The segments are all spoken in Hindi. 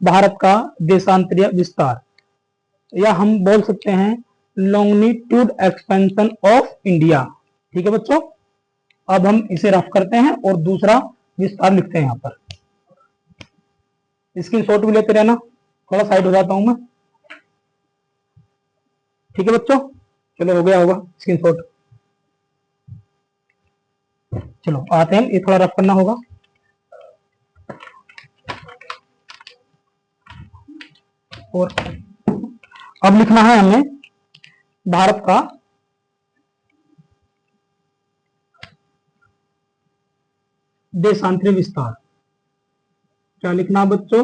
भारत का देशांतरीय विस्तार, या हम बोल सकते हैं लॉन्गिट्यूड एक्सपेंशन ऑफ इंडिया। ठीक है बच्चों, अब हम इसे रफ करते हैं और दूसरा विस्तार लिखते हैं यहाँ पर। स्क्रीनशॉट भी लेते रहना, थोड़ा साइड हो जाता हूं मैं। ठीक है बच्चों, चलो हो गया होगा स्क्रीनशॉट। चलो आते हैं, ये थोड़ा रफ करना होगा। और अब लिखना है हमें भारत का देशांतरीय विस्तार। क्या लिखना है बच्चों?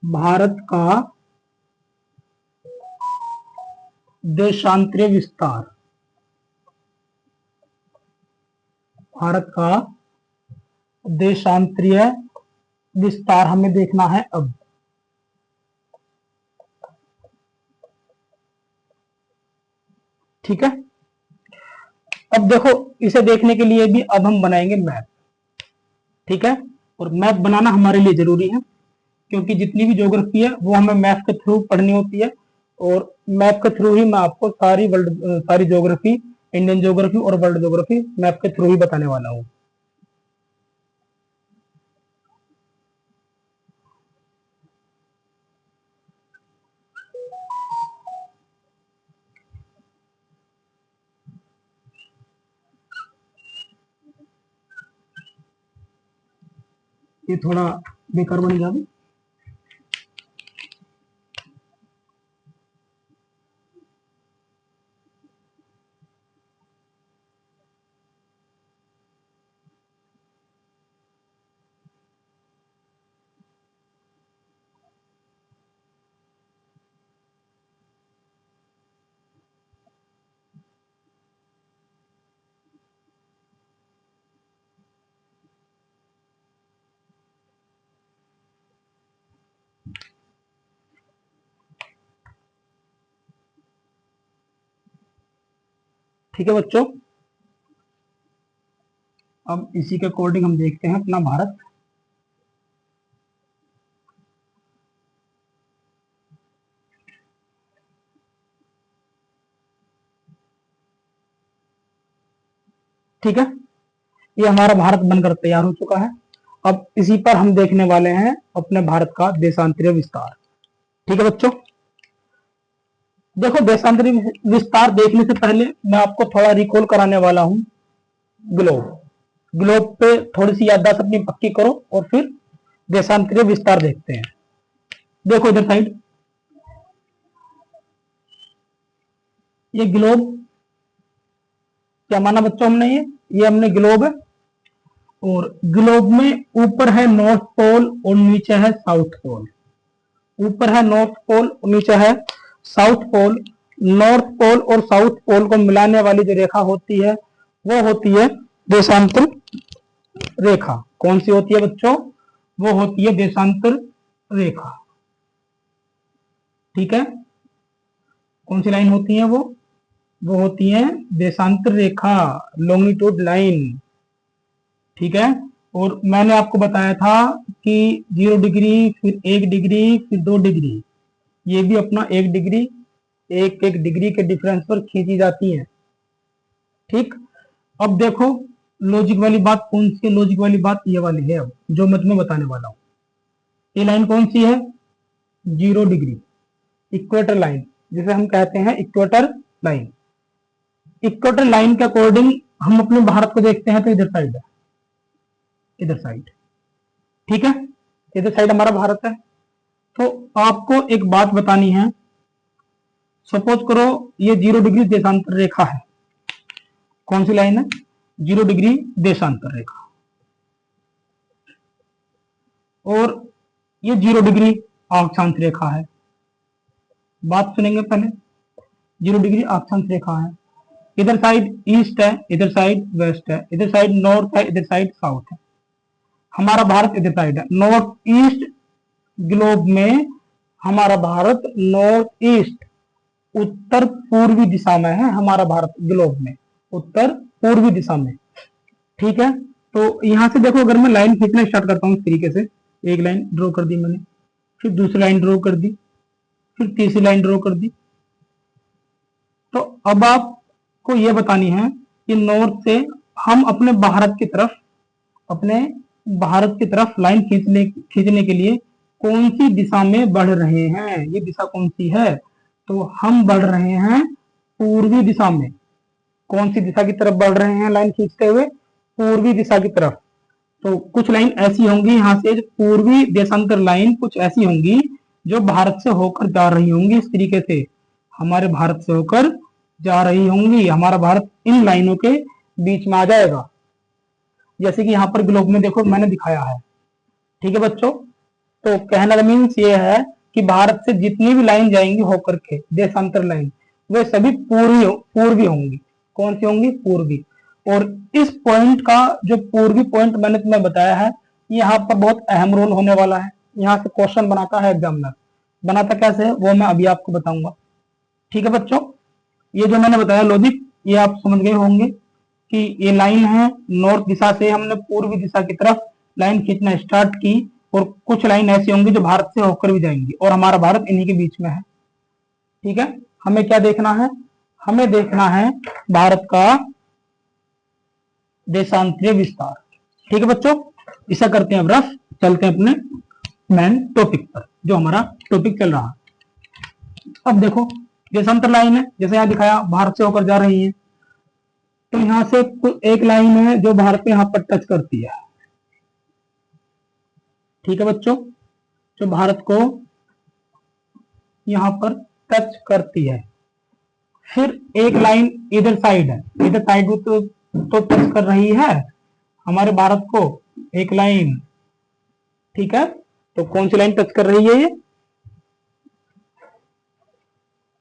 भारत का देशांतरीय विस्तार। भारत का देशांतरीय विस्तार हमें देखना है अब। ठीक है, अब देखो इसे देखने के लिए भी अब हम बनाएंगे मैप। ठीक है, और मैप बनाना हमारे लिए जरूरी है, क्योंकि जितनी भी ज्योग्राफी है वो हमें मैप के थ्रू पढ़नी होती है, और मैप के थ्रू ही मैं आपको सारी ज्योग्राफी, इंडियन ज्योग्राफी और वर्ल्ड ज्योग्राफी मैप के थ्रू ही बताने वाला हूं। ये थोड़ा बेकार बन गया। ठीक है बच्चों, अब इसी के अकॉर्डिंग हम देखते हैं अपना भारत। ठीक है, ये हमारा भारत बनकर तैयार हो चुका है। अब इसी पर हम देखने वाले हैं अपने भारत का देशांतरीय विस्तार। ठीक है बच्चों, देखो देशांतरीय विस्तार देखने से पहले मैं आपको थोड़ा रिकॉल कराने वाला हूं ग्लोब। ग्लोब पे थोड़ी सी याददाश्त अपनी पक्की करो और फिर देशांतरीय विस्तार देखते हैं। देखो इधर साइड, ये ग्लोब क्या माना बच्चों हमने, ये हमने ग्लोब है, और ग्लोब में ऊपर है नॉर्थ पोल और नीचे है साउथ पोल। ऊपर है नॉर्थ पोल और नीचे है साउथ पोल। नॉर्थ पोल और साउथ पोल को मिलाने वाली जो रेखा होती है वो होती है देशांतर रेखा। कौन सी होती है बच्चों? वो होती है देशांतर रेखा। ठीक है, कौन सी लाइन होती है वो होती है देशांतर रेखा, लॉन्गिट्यूड लाइन। ठीक है, और मैंने आपको बताया था कि 0 डिग्री, फिर 1 डिग्री, फिर 2 डिग्री, ये भी अपना 1 डिग्री, एक डिग्री के डिफरेंस पर खींची जाती है। ठीक, अब देखो लॉजिक वाली बात कौन सी है? लॉजिक वाली बात ये वाली है अब जो मैं तुम्हें बताने वाला हूं। ये लाइन कौन सी है? 0 डिग्री, इक्वेटर लाइन, जिसे हम कहते हैं इक्वेटर लाइन। इक्वेटर लाइन के अकॉर्डिंग हम अपने भारत को देखते हैं तो इधर साइड है, इधर साइड। ठीक है, इधर साइड हमारा भारत है। तो आपको एक बात बतानी है, सपोज करो ये 0 डिग्री देशांतर रेखा है। कौन सी लाइन है? 0 डिग्री देशांतर रेखा। और ये 0 डिग्री अक्षांश रेखा है। बात सुनेंगे पहले, 0 डिग्री अक्षांश रेखा है। इधर साइड ईस्ट है, इधर साइड वेस्ट है, इधर साइड नॉर्थ है, इधर साइड साउथ है। हमारा भारत इधर साइड है, नॉर्थ ईस्ट ग्लोब में हमारा भारत नॉर्थ ईस्ट, उत्तर पूर्वी दिशा में है हमारा भारत ग्लोब में, उत्तर पूर्वी दिशा में। ठीक है, तो यहां से देखो अगर मैं लाइन खींचना स्टार्ट करता हूं इस तरीके से, एक लाइन ड्रॉ कर दी मैंने, फिर दूसरी लाइन ड्रॉ कर दी, फिर तीसरी लाइन ड्रॉ कर दी। तो अब आपको यह बतानी है कि नॉर्थ से हम अपने भारत की तरफ लाइन खींचने के लिए कौन सी दिशा में बढ़ रहे हैं, ये दिशा कौन सी है? तो हम बढ़ रहे हैं पूर्वी दिशा में। कौन सी दिशा की तरफ बढ़ रहे हैं लाइन खींचते हुए? पूर्वी दिशा की तरफ। तो कुछ लाइन ऐसी होंगी यहाँ से, जो पूर्वी देशांतर लाइन कुछ ऐसी होंगी जो भारत से होकर जा रही होंगी, इस तरीके से हमारे भारत से होकर जा रही होंगी। हमारा भारत इन लाइनों के बीच में आ जाएगा, जैसे कि यहाँ पर ग्लोब में देखो मैंने दिखाया है। ठीक है बच्चों, तो कहने का मीन्स ये है कि भारत से जितनी भी लाइन जाएंगी होकर के देशांतर लाइन, वे सभी पूर्वी होंगी। कौन सी होंगी? पूर्वी। और इस पॉइंट का जो पूर्वी पॉइंट मैंने तुम्हें बताया है, यहाँ पर बहुत अहम रोल होने वाला है। यहाँ से क्वेश्चन बनाता है एग्जामिनर। बनाता कैसे है वो मैं अभी आपको बताऊंगा। ठीक है बच्चों, ये जो मैंने बताया लॉजिक, ये आप समझ गए होंगे कि ये लाइन है, नॉर्थ दिशा से हमने पूर्वी दिशा की तरफ लाइन खींचना स्टार्ट की, और कुछ लाइन ऐसी होंगी जो भारत से होकर भी जाएंगी, और हमारा भारत इन्हीं के बीच में है। ठीक है, हमें क्या देखना है? हमें देखना है भारत का देशांतरीय विस्तार। ठीक है बच्चों, ऐसा करते हैं। अब रफ चलते हैं अपने मेन टॉपिक पर, जो हमारा टॉपिक चल रहा है। अब देखो, देशांतर लाइन है, जैसे यहाँ दिखाया भारत से होकर जा रही है। तो यहां से एक लाइन है जो भारत में यहां पर टच करती है। ठीक है बच्चों, जो भारत को यहां पर टच करती है। फिर एक लाइन इधर साइड है, इधर साइड तो टच कर रही है हमारे भारत को एक लाइन। ठीक है, तो कौन सी लाइन टच कर रही है?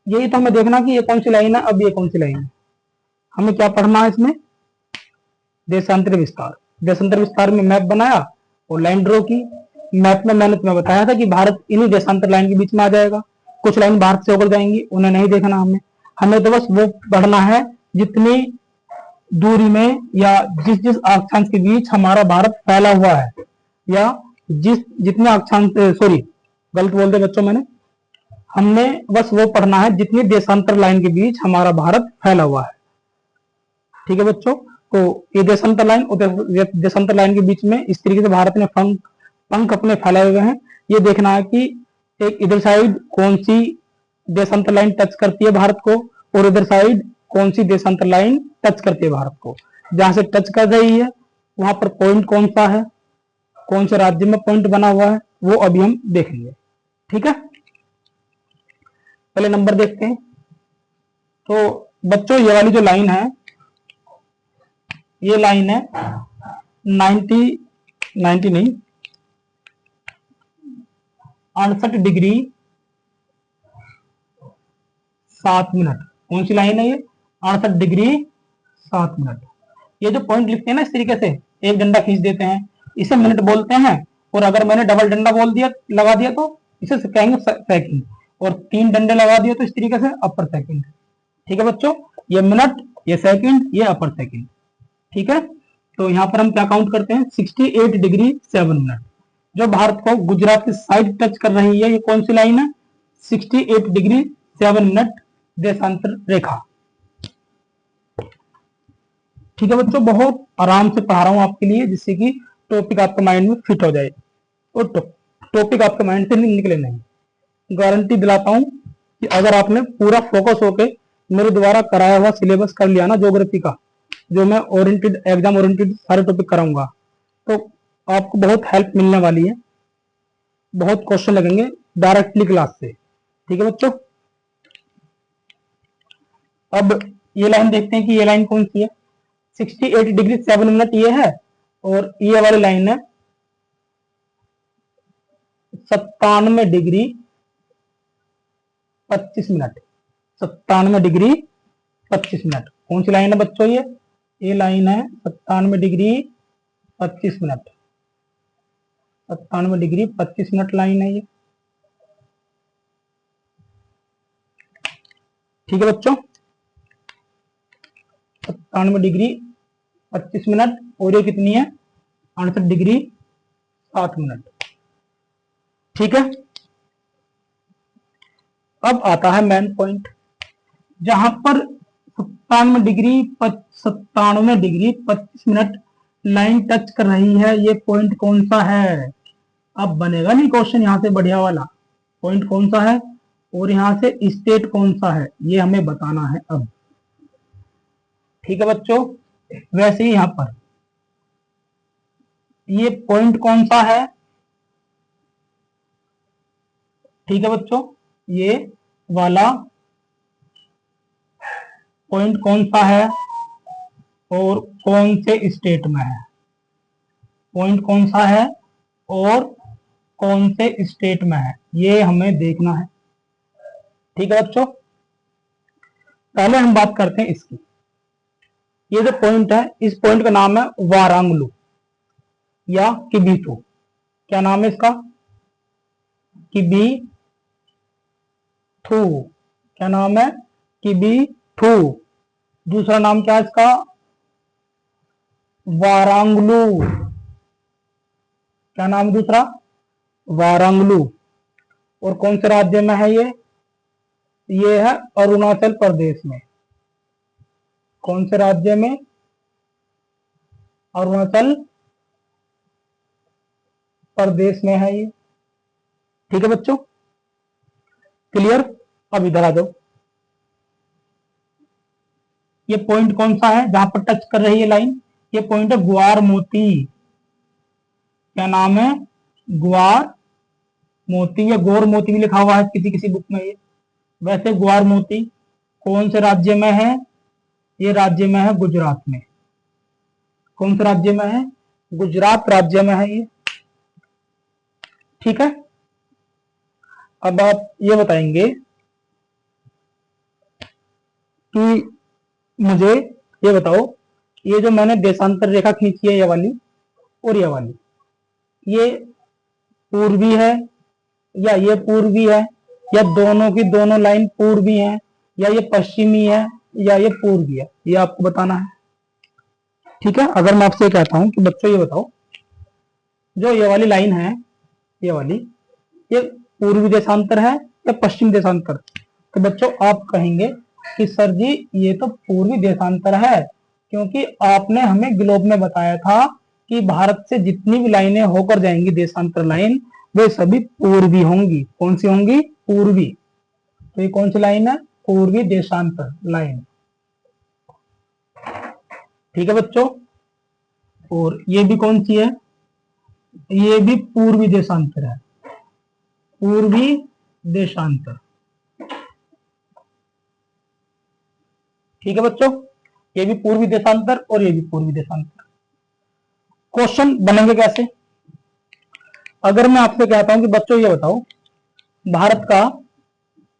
यही तो हमें देखना कि ये कौन सी लाइन है। अब ये कौन सी लाइन है, हमें क्या पढ़ना है इसमें? देशांतरीय विस्तार। देशांतरीय विस्तार में मैप बनाया और लाइन ड्रॉ की। मैप में मैंने तुम्हें बताया था कि भारत इन्हीं देशांतर लाइन के बीच में आ जाएगा। कुछ लाइन भारत से होकर जाएंगी, उन्हें नहीं देखना हमें तो बस वो पढ़ना है जितनी दूरी में या जिस जिस अक्षांश के बीच हमारा भारत फैला हुआ है, या जितने अक्षांश, सॉरी गलत बोल दे बच्चों मैंने, हमने बस वो पढ़ना है जितनी देशांतर लाइन के बीच हमारा भारत फैला हुआ है। ठीक है बच्चों, तो ये देशांतर लाइन और देशांतर लाइन के बीच में इस तरीके से भारत ने पंख अपने फैलाए हुए हैं। ये देखना है कि एक इधर साइड कौन सी देशांतर लाइन टच करती है भारत को, और इधर साइड कौन सी देशांतर लाइन टच करती है भारत को। जहां से टच कर रही है वहां पर पॉइंट कौन सा है, कौन से राज्य में पॉइंट बना हुआ है, वो अभी हम देखेंगे। ठीक है, पहले नंबर देखते हैं। तो बच्चों ये वाली जो लाइन है, ये लाइन है 90 नहीं 68 डिग्री 7 मिनट। कौन सी लाइन है ये? 68 डिग्री 7 मिनट। ये जो पॉइंट लिखते हैं ना, इस तरीके से एक डंडा खींच देते हैं, इसे मिनट बोलते हैं। और अगर मैंने डबल डंडा लगा दिया तो इसे कहेंगे सेकंड, और 3 डंडे लगा दिए तो इस तरीके से अपर सेकंड। ठीक है बच्चों, ये मिनट, ये सेकंड, ये अपर सेकंड। ठीक है, तो यहां पर हम क्या काउंट करते हैं? 68 डिग्री 7 मिनट। जो भारत को गुजरात की साइड टच कर रही है, ये कौन सी लाइन है? 68 डिग्री 7 मिनट देशांतर रेखा। ठीक है बच्चों, बहुत आराम से पढ़ा रहा हूं आपके लिए, जिससे कि टॉपिक आपके माइंड में फिट हो जाए और टॉपिक आपके माइंड से निकले नहीं। गारंटी दिलाता हूं कि अगर आपने पूरा फोकस होकर मेरे द्वारा कराया हुआ सिलेबस कर लिया ना ज्योग्राफी का, जो मैं ओरिएंटेड एग्जाम ओरिएंटेड सारे टॉपिक कराऊंगा, तो आपको बहुत हेल्प मिलने वाली है। बहुत क्वेश्चन लगेंगे डायरेक्टली क्लास से। ठीक है बच्चों, अब ये लाइन देखते हैं कि ये लाइन कौन सी है। 68 डिग्री 7 मिनट ये है, और ये वाली लाइन है 97 डिग्री 25 मिनट। 97 degree 25 minute. कौन सी लाइन है बच्चों? ये लाइन है 97 degree 25 minute. 97 degree 25 minute line है ये। ठीक है बच्चों, 97 डिग्री 25 मिनट, और ये कितनी है? 68 डिग्री 7 मिनट। ठीक है। अब आता है मेन पॉइंट, जहां पर 97 डिग्री 25 मिनट लाइन टच कर रही है, ये पॉइंट कौन सा है? अब बनेगा नहीं क्वेश्चन यहां से बढ़िया वाला, पॉइंट कौन सा है और यहां से स्टेट कौन सा है, ये हमें बताना है अब। ठीक है बच्चों, वैसे ही यहां पर ये पॉइंट कौन सा है? ठीक है बच्चों, ये वाला पॉइंट कौन सा है और कौन से स्टेट में है? पॉइंट कौन सा है और कौन से स्टेट में है, ये हमें देखना है। ठीक है बच्चों, पहले हम बात करते हैं इसकी। ये जो पॉइंट है, इस पॉइंट का नाम है वारांगलू या किबीथू। क्या नाम है इसका? किबीथू। क्या नाम है? किबीथू। दूसरा नाम क्या है इसका? वारांगलू। क्या नाम दूसरा? वारांगलू। और कौन से राज्य में है ये? ये है अरुणाचल प्रदेश में। कौन से राज्य में? अरुणाचल प्रदेश में है ये। ठीक है बच्चों, क्लियर? अब इधर आ जाओ, ये पॉइंट कौन सा है जहां पर टच कर रही है लाइन? ये पॉइंट है ग्वार मोती। क्या नाम है? ग्वार मोती या गोर मोती भी लिखा हुआ है किसी किसी बुक में ये। वैसे ग्वार मोती कौन से राज्य में है? ये राज्य में है गुजरात में। कौन से राज्य में है? गुजरात राज्य में है ये। ठीक है, अब आप ये बताएंगे कि मुझे ये बताओ, ये जो मैंने देशांतर रेखा खींची है ये वाली और ये वाली, ये पूर्वी है या ये पूर्वी है, या दोनों की दोनों लाइन पूर्वी है, या ये पश्चिमी है, या ये पूर्वी है, ये आपको बताना है। ठीक है, अगर मैं आपसे कहता हूं कि बच्चों ये बताओ, जो ये वाली लाइन है, ये वाली, ये पूर्वी देशांतर है या पश्चिम देशांतर? तो बच्चों आप कहेंगे कि सर जी ये तो पूर्वी देशांतर है, क्योंकि आपने हमें ग्लोब में बताया था कि भारत से जितनी भी लाइनें होकर जाएंगी देशांतर लाइन, वे सभी पूर्वी होंगी। कौन सी होंगी? पूर्वी। तो ये कौन सी लाइन है? पूर्वी देशांतर लाइन। ठीक है बच्चों, और ये भी कौन सी है? ये भी पूर्वी देशांतर है। पूर्वी देशांतर। ठीक है बच्चों, ये भी पूर्वी देशांतर और ये भी पूर्वी देशांतर। क्वेश्चन बनेंगे कैसे? अगर मैं आपसे कहता हूं कि बच्चों ये बताओ, भारत का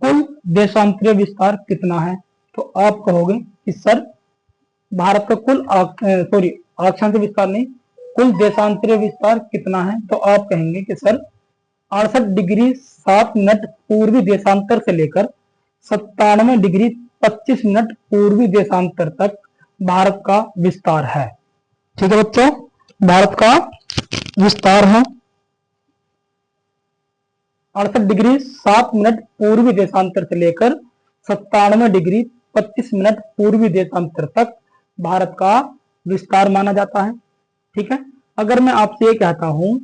कुल देशांतरीय विस्तार कितना है? तो आप कहोगे कि सर भारत का कुल अक्षांश विस्तार नहीं, कुल देशांतरीय विस्तार कितना है? तो आप कहेंगे कि सर 68 डिग्री 7 मिनट पूर्वी देशांतर से लेकर 97 डिग्री 25 मिनट पूर्वी देशांतर तक भारत का विस्तार है। ठीक है बच्चों, भारत का विस्तार है 68 डिग्री 7 मिनट पूर्वी देशांतर से लेकर 97 डिग्री 25 मिनट पूर्वी देशांतर तक भारत का विस्तार माना जाता है। ठीक है, अगर मैं आपसे ये कहता हूं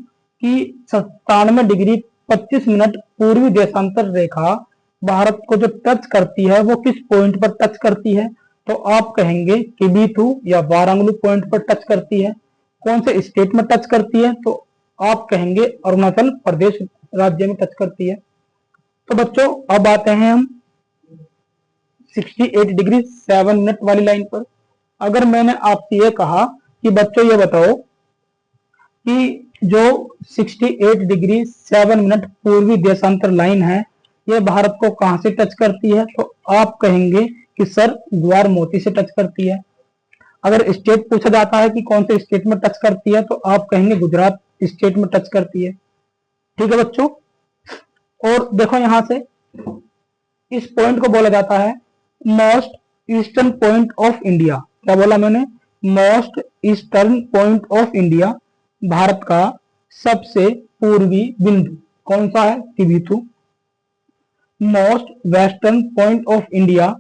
कि 97 डिग्री 25 मिनट पूर्वी देशांतर रेखा भारत को जो टच करती है वो किस पॉइंट पर टच करती है? तो आप कहेंगे कि किबीथू या वारांगलू पॉइंट पर टच करती है। कौन से स्टेट में टच करती है? तो आप कहेंगे अरुणाचल प्रदेश राज्य में टच करती है। तो बच्चों अब आते हैं हम 68 डिग्री 7 मिनट वाली लाइन पर। अगर मैंने आपसे ये कहा कि बच्चों ये बताओ कि जो 68 डिग्री 7 मिनट पूर्वी देशांतर लाइन है, ये भारत को कहां से टच करती है? तो आप कहेंगे कि सर ग्वार मोती से टच करती है। अगर स्टेट पूछा जाता है कि कौन से स्टेट में टच करती है, तो आप कहेंगे गुजरात स्टेट में टच करती है। ठीक है बच्चों, और देखो यहां से इस पॉइंट को बोला जाता है most eastern point of India. क्या बोला मैंने? Most eastern point of India, Bharat का सबसे पूर्वी बिंदु। कौन सा है? Kibithu. Most western point of India,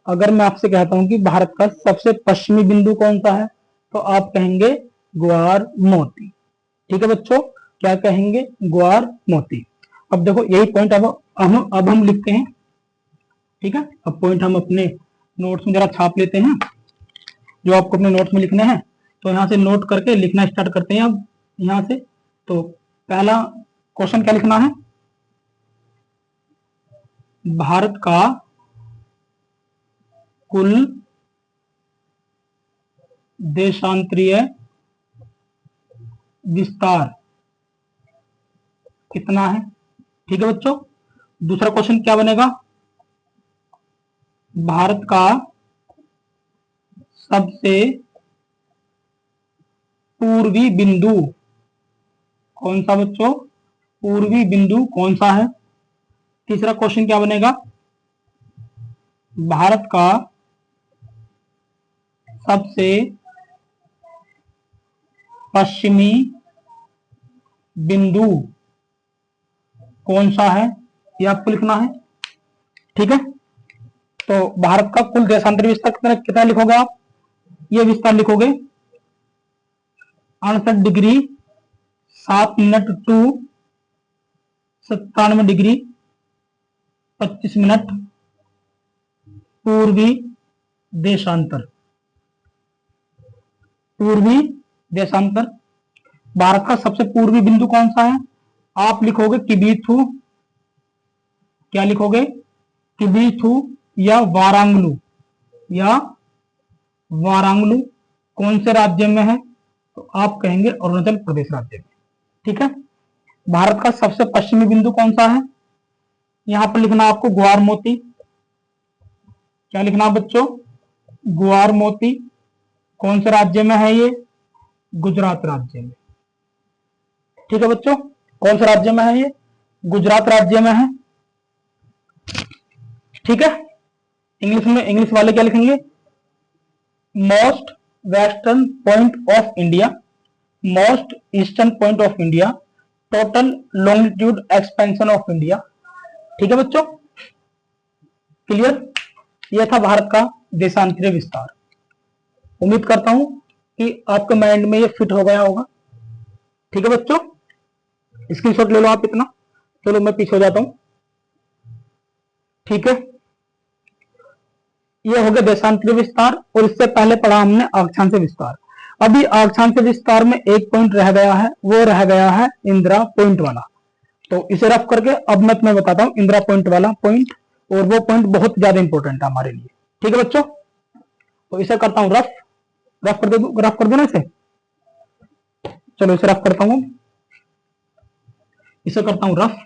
अगर मैं आपसे कहता हूं कि भारत का सबसे पश्चिमी बिंदु कौन सा है, तो आप कहेंगे ग्वार मोती। ठीक है बच्चों, क्या कहेंगे? ग्वार मोती। अब देखो यही पॉइंट अब हम लिखते हैं। ठीक है, अब पॉइंट हम अपने नोट्स में जरा छाप लेते हैं, जो आपको अपने नोट्स में लिखने हैं। तो यहां से नोट करके लिखना स्टार्ट करते हैं अब यहां से। तो पहला क्वेश्चन क्या लिखना है? भारत का कुल देशांतरीय विस्तार कितना है? ठीक है बच्चों। दूसरा क्वेश्चन क्या बनेगा? भारत का सबसे पूर्वी बिंदु कौन सा बच्चों? पूर्वी बिंदु कौन सा है? तीसरा क्वेश्चन क्या बनेगा? भारत का सबसे पश्चिमी बिंदु कौन सा है? ये आपको लिखना है। ठीक है, तो भारत का कुल देशांतरी विस्तार कितना कितना लिखोगे आप? ये विस्तार लिखोगे 68 degree 7 minute to 97 degree 25 minute पूर्वी देशांतर। पूर्वी देशांतर। भारत का सबसे पूर्वी बिंदु कौन सा है? आप लिखोगे किबीथु। क्या लिखोगे? किबीथु या वारांगलू, या वारांगलू कौन से राज्य में है? तो आप कहेंगे अरुणाचल प्रदेश राज्य में। ठीक है, भारत का सबसे पश्चिमी बिंदु कौन सा है? यहां पर लिखना आपको ग्वार मोती। क्या लिखना बच्चों? ग्वार मोती। कौन से राज्य में है ये? गुजरात राज्य में। ठीक है बच्चों, कौन से राज्य में है ये? गुजरात राज्य में है। ठीक है, इंग्लिश वाले क्या लिखेंगे? Most western point of India, most eastern point of India, total longitude expansion of India. ठीक है बच्चों, क्लियर? यह था भारत का देशांतरीय विस्तार। उम्मीद करता हूं कि आपके माइंड में ये फिट हो गया होगा। ठीक है बच्चों, स्क्रीनशॉट ले लो आप इतना। चलो मैं पीछे हो जाता हूं। ठीक है, ये हो गया देशांतरीय विस्तार, और इससे पहले पढ़ा हमने अक्षांश विस्तार। अभी अक्षांश विस्तार में एक पॉइंट रह गया है, वो रह गया है इंदिरा पॉइंट वाला। तो इसे रफ करके अब मैं तुम्हें बताता हूं इंदिरा पॉइंट वाला पॉइंट, और वो पॉइंट बहुत ज्यादा इंपॉर्टेंट है हमारे लिए। ठीक है बच्चों, तो इसे करता हूं रफ। रफ कर दो ना इसे। चलो इसे रफ करता हूं, इसे करता हूं रफ।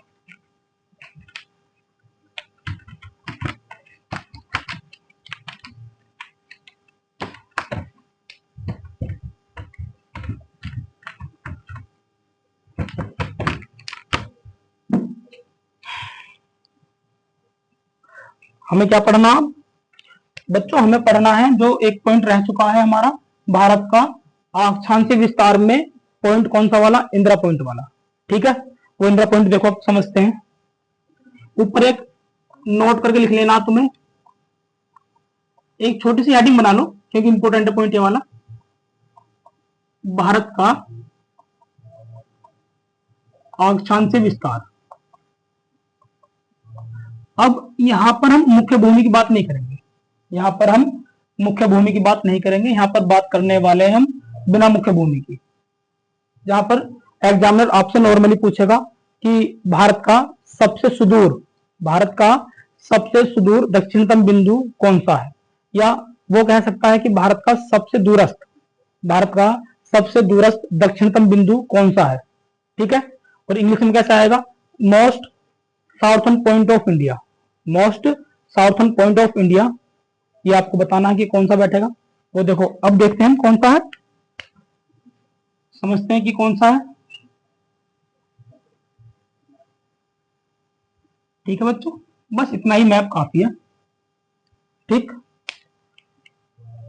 हमें क्या पढ़ना बच्चों? हमें पढ़ना है जो एक पॉइंट रह चुका है हमारा, भारत का अक्षांशीय विस्तार में पॉइंट कौन सा वाला? इंदिरा पॉइंट वाला। ठीक है, वो इंदिरा पॉइंट देखो आप समझते हैं। ऊपर एक नोट करके लिख लेना तुम्हें, एक छोटी सी हेडिंग बना लो क्योंकि इंपॉर्टेंट पॉइंट ये वाला। भारत का अक्षांशीय विस्तार। अब यहां पर हम मुख्य भूमि की बात नहीं करेंगे, यहां पर हम मुख्य भूमि की बात नहीं करेंगे, यहां पर बात करने वाले हम बिना मुख्य भूमि की। जहां पर एग्जामिनर आपसे नॉर्मली पूछेगा कि भारत का सबसे सुदूर दक्षिणतम बिंदु कौन सा है, या वो कह सकता है कि भारत का सबसे दूरस्थ दक्षिणतम बिंदु कौन सा है। ठीक है, और इंग्लिश में कैसा आएगा? Most southern point of India. Most southern point of India, ये आपको बताना है कि कौन सा बैठेगा। वो देखो अब देखते हैं कौन सा है, समझते हैं कि कौन सा है। ठीक है बच्चों, बस इतना ही मैप काफी है। ठीक,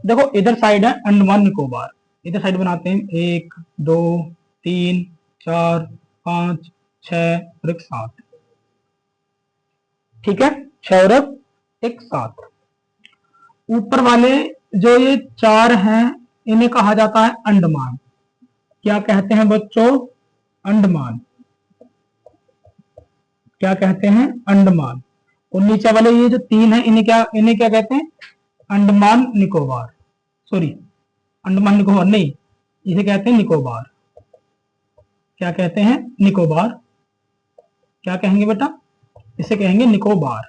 देखो इधर साइड है अंडमान निकोबार, इधर साइड बनाते हैं 1 2 3 4 5 6 और 1 7। ठीक है, 6 और 1 7। ऊपर वाले जो ये 4 हैं इन्हें कहा जाता है अंडमान। क्या कहते हैं बच्चों? अंडमान। क्या कहते हैं? अंडमान। और नीचे वाले ये जो 3 है इन्हें क्या कहते हैं? अंडमान निकोबार। सॉरी, अंडमान निकोबार नहीं, इसे कहते हैं निकोबार। क्या कहते हैं? निकोबार। क्या कहेंगे बेटा? इसे कहेंगे निकोबार।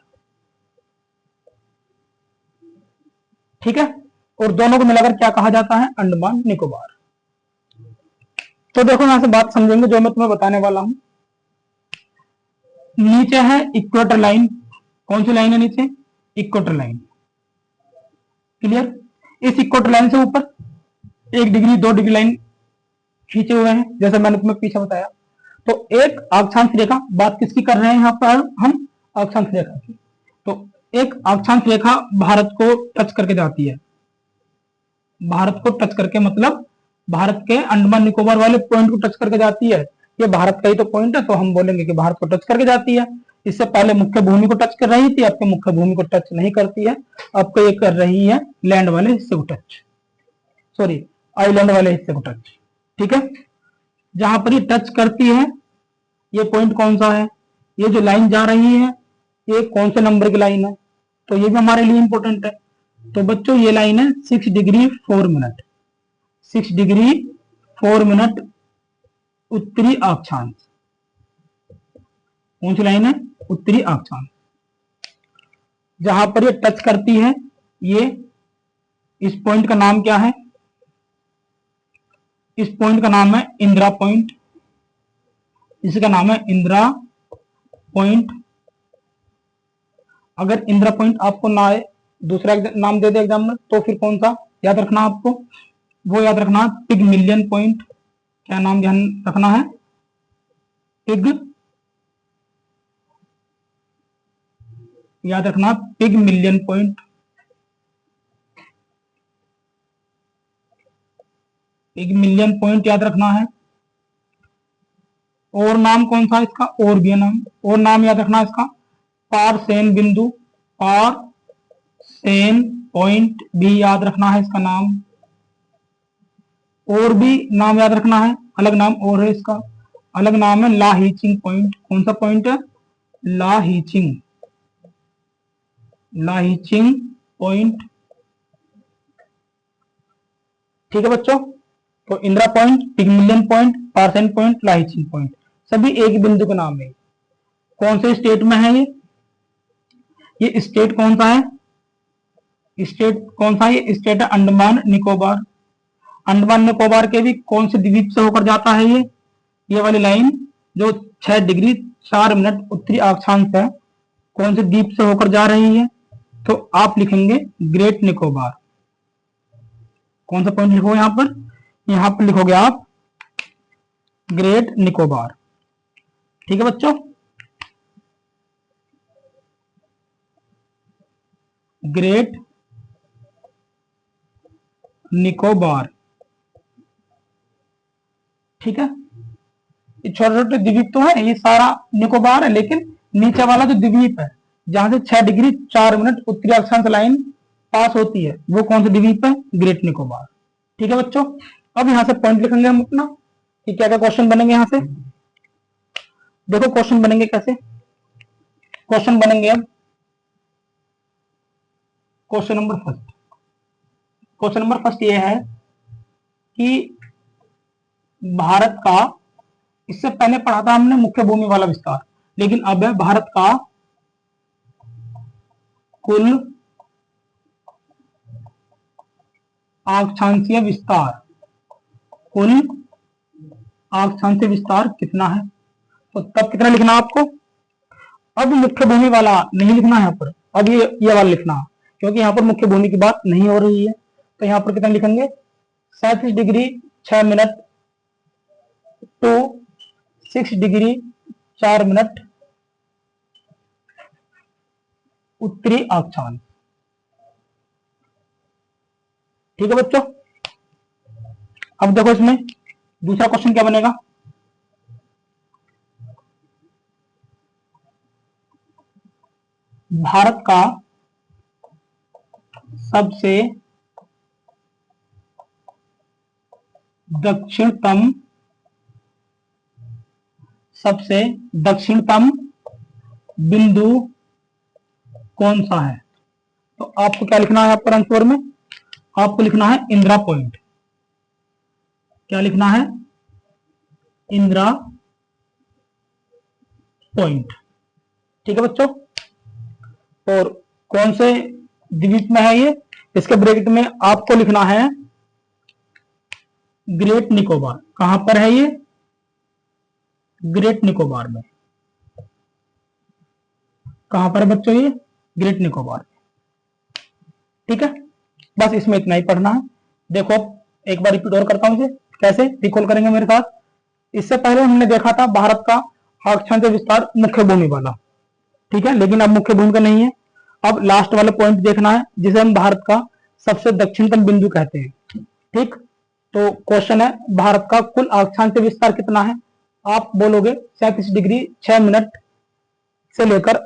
ठीक है, और दोनों को मिलाकर क्या कहा जाता है? अंडमान निकोबार। तो देखो यहां से बात समझेंगे जो मैं तुम्हें बताने वाला हूं। नीचे है इक्वेटर लाइन। कौन सी लाइन है नीचे? Equator line. क्लियर? इस इक्वेटर लाइन से ऊपर 1 डिग्री 2 डिग्री लाइन खींचे हुए हैं, जैसे मैंने तुम्हें पीछे बताया। तो एक अक्षांश रेखा, बात किसकी कर रहे हैं यहाँ पर हम? अक्षांश रेखा की। तो एक अक्षांश रेखा भारत को टच करके जाती है। भारत को टच करके मतलब भारत के अंडमान निकोबार वाले पॉइंट को टच करके जाती है। ये भारत का ही तो पॉइंट है, तो हम बोलेंगे कि भारत को टच करके जाती है। इससे पहले मुख्य भूमि को टच कर रही थी, अब तो मुख्य भूमि को टच नहीं करती है, अब तो ये कर रही है लैंड वाले हिस्से को टच, सॉरी आइलैंड वाले हिस्से को टच। ठीक है, जहां पर ये टच करती है, ये पॉइंट कौन सा है? ये जो लाइन जा रही है ये कौन से नंबर की लाइन है? तो ये भी हमारे लिए इंपॉर्टेंट है। तो बच्चों ये लाइन है 6 डिग्री 4 मिनट। 6 डिग्री 4 मिनट उत्तरी अक्षांश। कौन सी लाइन है? उत्तरी अक्षांश। जहां पर ये टच करती है, ये इस पॉइंट का नाम क्या है? इस पॉइंट का नाम है इंदिरा पॉइंट। इसका नाम है इंदिरा पॉइंट। अगर इंदिरा पॉइंट आपको ना आए, दूसरा नाम दे दे एग्जाम में, तो फिर कौन सा याद रखना आपको? वो याद रखना पिगमिलियन पॉइंट। क्या नाम ध्यान रखना है? पिग, याद रखना पिगमिलियन पॉइंट। पिगमिलियन पॉइंट याद रखना है। और नाम कौन सा इसका? और भी नाम, और नाम याद रखना इसका पारसेन बिंदु। पारसेन पॉइंट भी याद रखना है इसका नाम। और भी नाम याद रखना है, अलग नाम और है इसका, अलग नाम है लाहीचिंग पॉइंट। कौन सा पॉइंट है? लाहीचिंग। लाहीचिंग पॉइंट। ठीक है बच्चों, तो Indira point, Pygmalion point, Parson point, La-hi-ching point, सभी एक बिंदु का नाम है। कौन से स्टेट में है ये स्टेट कौन सा है? स्टेट कौन सा है? ये स्टेट है अंडमान निकोबार। अंडमान निकोबार के भी कौन से द्वीप से होकर जाता है ये वाली लाइन जो 6 डिग्री 4 मिनट उत्तरी अक्षांश है, कौन से द्वीप से होकर जा रही है? तो आप लिखेंगे ग्रेट निकोबार। कौन सा पॉइंट लिखो यहां पर? यहां पर लिखोगे आप ग्रेट निकोबार। ठीक है बच्चों, ग्रेट निकोबार। ठीक है, ये छोटे छोटे द्वीप तो है, ये सारा निकोबार है, लेकिन नीचे वाला जो द्वीप है जहां से 6 डिग्री 4 मिनट उत्तरी अक्षांश लाइन पास होती है, वो कौन सा द्वीप है? ग्रेट निकोबार। ठीक है बच्चों, अब यहां से पॉइंट लिखेंगे हम अपना कि क्या क्या क्वेश्चन बनेंगे यहां से। देखो क्वेश्चन बनेंगे कैसे। क्वेश्चन बनेंगे अब question number first. Question number first ये है कि भारत का, इससे पहले पढ़ा था हमने मुख्य भूमि वाला विस्तार, लेकिन अब है भारत का कुल अक्षांशीय विस्तार। कुल अक्षांशीय विस्तार कितना है? तो तब कितना लिखना आपको? अब मुख्य भूमि वाला नहीं लिखना है यहाँ पर, अब ये वाला लिखना, क्योंकि यहाँ पर मुख्य भूमि की बात नहीं हो रही है। तो यहाँ पर कितना लिखेंगे? 37 degree 6 minute to 6 degree 4 minute उत्तरी अक्षांश। ठीक है बच्चों, अब देखो इसमें दूसरा क्वेश्चन क्या बनेगा। भारत का सबसे दक्षिणतम बिंदु कौन सा है? तो आपको क्या लिखना है यहाँ पर आंसर में? आपको लिखना है इंदिरा पॉइंट। क्या लिखना है? इंदिरा पॉइंट। ठीक है बच्चों। और कौन से द्वीप में है ये? इसके ब्रैकेट में आपको लिखना है ग्रेट निकोबार। कहां पर है ये? ग्रेट निकोबार में। कहां पर है बच्चों ये? ग्रेट निकोबार। ठीक है, बस इसमें इतना ही पढ़ना है। देखो एक बार रिपीट और करता हूं इसे, कैसे रिकॉल करेंगे मेरे साथ। इससे पहले हमने देखा था भारत का अक्षांश विस्तार मुख्य भूमि वाला, ठीक है, लेकिन अब मुख्य भूमि का नहीं है। अब लास्ट वाला पॉइंट देखना है जिसे हम भारत का सबसे दक्षिणतम बिंदु कहते हैं। ठीक, तो क्वेश्चन है भारत का कुल अक्षांश विस्तार कितना है? आप बोलोगे 37 डिग्री 6 मिनट से लेकर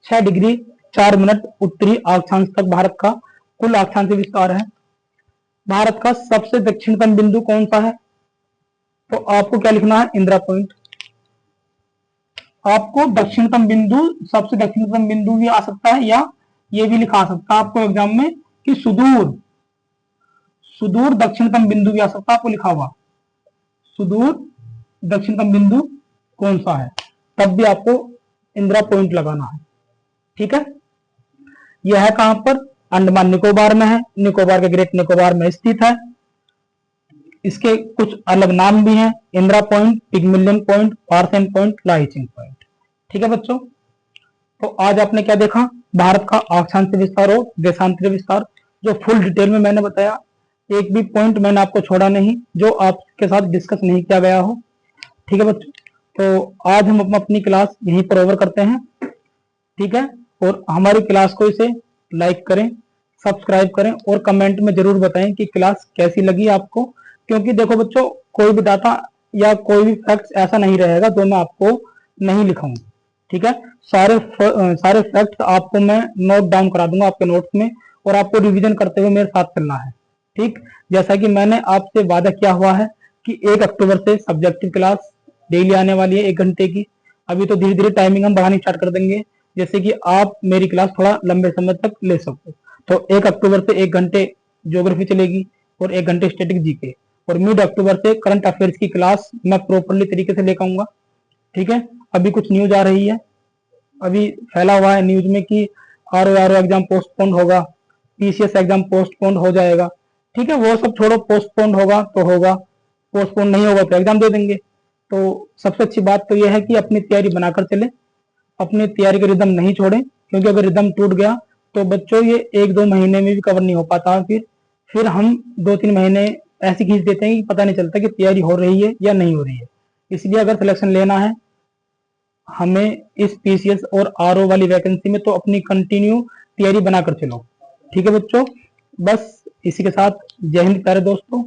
6 डिग्री 4 मिनट उत्तरी अक्षांश तक भारत का कुल अक्षांश विस्तार है। भारत का सबसे दक्षिणतम बिंदु कौन सा है? तो आपको क्या लिखना है? इंदिरा पॉइंट। आपको दक्षिणतम बिंदु, सबसे दक्षिणतम बिंदु भी आ सकता है या ये भी लिखा आ सकता है आपको एग्जाम में कि सुदूर दक्षिणतम बिंदु भी आ सकता है आपको लिखा हुआ। सुदूर दक्षिणतम बिंदु कौन सा है, तब भी आपको इंदिरा पॉइंट लगाना है। ठीक है, यह है कहां पर? अंडमान निकोबार में है। निकोबार के ग्रेट निकोबार में स्थित है। इसके कुछ अलग नाम भी हैं, Indira point, Pygmalion point, Parthian point, La-hi-ching point. ठीक है बच्चों, तो आज आपने क्या देखा? भारत का अक्षांश विस्तार और देशांतरीय विस्तार, जो फुल डिटेल में मैंने बताया। एक भी पॉइंट मैंने आपको छोड़ा नहीं जो आपके साथ डिस्कस नहीं किया गया हो। ठीक है बच्चों, तो आज हम अपनी क्लास यहीं पर ओवर करते हैं। ठीक है, और हमारी क्लास को इसे लाइक करें, सब्सक्राइब करें और कमेंट में जरूर बताएं कि क्लास कैसी लगी आपको। क्योंकि देखो बच्चों, कोई भी डाटा या कोई भी फैक्ट ऐसा नहीं रहेगा जो मैं आपको नहीं लिखाऊं। ठीक है, सारे फैक्ट आपको मैं नोट डाउन करा दूंगा आपके नोट्स में, और आपको रिवीजन करते हुए मेरे साथ चलना है। ठीक, जैसा कि मैंने आपसे वादा किया हुआ है कि 1 अक्टूबर से सब्जेक्टिव क्लास डेली आने वाली है 1 घंटे की। अभी तो धीरे धीरे टाइमिंग हम बढ़ानी स्टार्ट कर देंगे, जैसे कि आप मेरी क्लास थोड़ा लंबे समय तक ले सको। तो 1 अक्टूबर से 1 घंटे ज्योग्राफी चलेगी और 1 घंटे स्टैटिक जीके, और मिड अक्टूबर से करंट अफेयर्स की क्लास मैं प्रॉपरली तरीके से लेकर आऊंगा। ठीक है, अभी कुछ न्यूज आ रही है, अभी फैला हुआ है न्यूज में कि आर एग्जाम पोस्टपोन होगा, पीसीएस एग्जाम पोस्टपोन हो जाएगा। ठीक है, वो सब छोड़ो, पोस्टपोन होगा तो होगा, पोस्टपोन नहीं होगा तो एग्जाम दे देंगे। तो सबसे अच्छी बात तो यह है कि अपनी तैयारी बनाकर चले, अपनी तैयारी का रिदम नहीं छोड़े, क्योंकि अगर रिदम टूट गया तो बच्चों ये 1-2 महीने में भी कवर नहीं हो पाता। फिर हम 2-3 महीने ऐसे खींच देते हैं कि पता नहीं चलता कि तैयारी हो रही है या नहीं हो रही है। इसलिए अगर सिलेक्शन लेना है हमें इस पीसीएस और आरओ वाली वैकेंसी में, तो अपनी कंटिन्यू तैयारी बनाकर चलो। ठीक है बच्चों, बस इसी के साथ जय हिंद प्यारे दोस्तों।